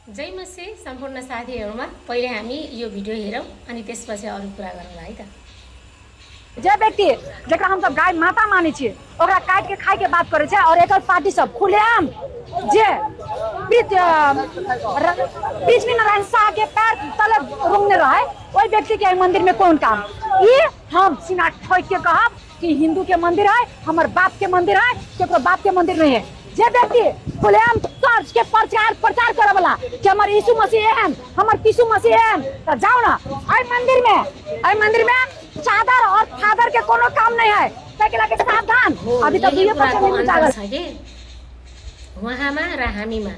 जय मसी सम्पूर्ण साथीहरुमा पहिले हामी यो भिडियो हेरौं अनि त्यसपछि अरु कुरा गरौँला है त। जे व्यक्ति जेकरा हम सब गाय माता माने छी ओकरा काट के खाए के बात करे छै और एकर पार्टी सब खुलेआम जे बीच में नारायण शाह के पैर तले रुंगने रहे ओई व्यक्ति के मंदिर में कौन काम। ये हम सीना ठोक के कहब कि हिंदू के मंदिर है, हमर बाप के मंदिर है, केकरो बाप के मंदिर नहीं है। जे व्यक्ति खुलेआम चर्च के प्रचार करे वाला कि हमर यीशु मसीह है, हमर यीशु मसीह है, तो जाओ ना आई मंदिर में चादर और फादर के कोनो काम नहीं है। तैके के सावधान अभी तो दुई पक्ष छ के उहाँमा र हामीमा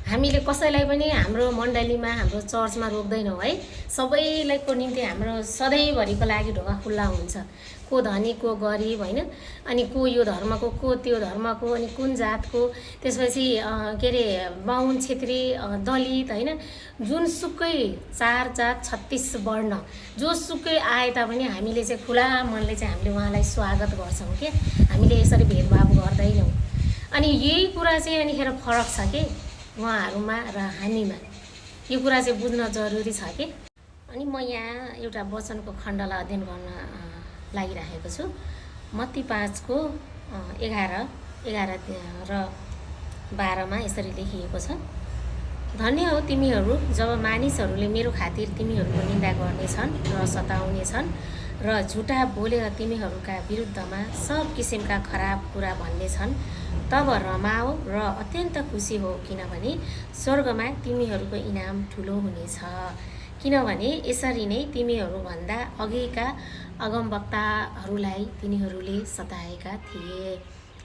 हामीले कसैलाई पनि हाम्रो मण्डलीमा हाम्रो चर्चमा रोक्दैनौँ है। सबैलाईको निम्ति हाम्रो सधैँभरिको लागि ढोका खुल्ला हुन्छ। को धनी को गरिब हैन, अनि को यो धर्मको को त्यो धर्मको, अनि कुन जातको, त्यसपछि के रे बाहुन क्षेत्री दलित हैन, जुनसुकै 4 जात 36 वर्ण जोसुकै आए तापनि हामीले चाहिँ खुला मनले चाहिँ हामीले उहाँलाई स्वागत गर्छौं के। हामीले यसरी भेदभाव गर्दैनौँ। अनि यही कुरा चाहिँ अनिखेर फरक छ के उहाँहरुमा र हामीमा। यो कुरा चाहिँ बुझ्न जरुरी छ के। अनि म यहाँ एउटा वचनको खण्डलाई अध्ययन गर्न लागिरहेको छु। मत्ती 5 को 11 र 12 मा यसरी लेखिएको छ। धन्य हो तिमीहरू जब मानिसहरूले मेरो खातिर तिमीहरूको निन्दा गर्नेछन् र सताउनेछन् र झुटा बोलेर तिमीहरूका विरुद्धमा सब किसिमका खराब कुरा भन्नेछन्। तब रमाओ र अत्यन्त खुसी हो, किनभने स्वर्गमा तिमीहरूको इनाम ठुलो हुनेछ। किनभने यसरी नै तिमीहरूभन्दा अघिका अगमवक्ताहरूलाई तिनीहरूले सताएका थिए।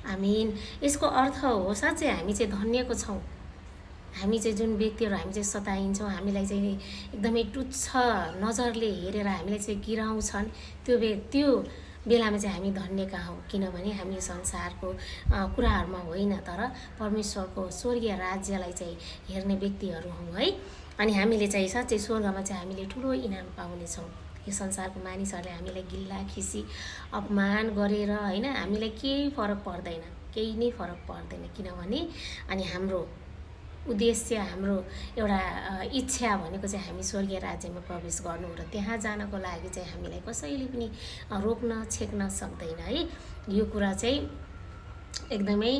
आमीन। यसको अर्थ हो साँच्चै हामी चाहिँ धन्यको छौँ। हामी चाहिँ जुन व्यक्तिहरू हामी चाहिँ सताइन्छौँ, हामीलाई चाहिँ एकदमै तुच्छ नजरले हेरेर हामीलाई चाहिँ गिराउँछन्, त्यो बेलामा चाहिँ हामी धन्यका हौँ। किनभने हामी संसारको कुराहरूमा होइन तर परमेश्वरको स्वर्गीय राज्यलाई चाहिँ हेर्ने व्यक्तिहरू हौँ है। अनि हामीले चाहिँ साँच्चै स्वर्गमा चाहिँ हामीले ठुलो इनाम पाउनेछौँ। यो संसारको मानिसहरूले हामीलाई गिल्ला खिसी अपमान गरेर हैन, हामीलाई केही फरक पर्दैन, केही नै फरक पर्दैन। किनभने अनि हाम्रो उद्देश्य, हाम्रो एउटा इच्छा भनेको चाहिँ हामी स्वर्गीय राज्यमा प्रवेश गर्नु र त्यहाँ जानको लागि चाहिँ हामीलाई कसैले पनि रोक्न छेक्न सक्दैन है। यो कुरा चाहिँ एकदमै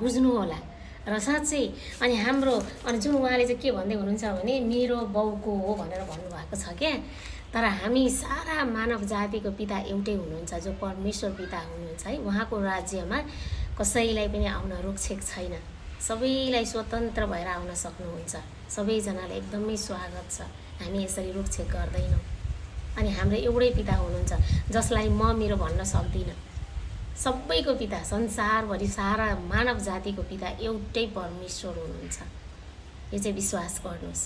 बुझ्नु होला र साँच्चै। अनि हाम्रो अनि जुन उहाँले चाहिँ के भन्दै हुनुहुन्छ भने मेरो बाउको हो भनेर भन्नुभएको छ क्या। तर हामी सारा मानव जातिको पिता एउटै हुनुहुन्छ, जो परमेश्वर पिता हुनुहुन्छ है। उहाँको राज्यमा कसैलाई पनि आउन रोकछेक छैन। सबैलाई स्वतन्त्र भएर आउन सक्नुहुन्छ। सबैजनालाई एकदमै स्वागत छ। हामी यसरी रोकछेक गर्दैनौँ। अनि हाम्रो एउटै पिता हुनुहुन्छ जसलाई म मेरो भन्न सक्दिनँ। सबैको पिता, संसारभरि सारा मानव जातिको पिता एउटै परमेश्वर हुनुहुन्छ। यो चाहिँ विश्वास गर्नुहोस्।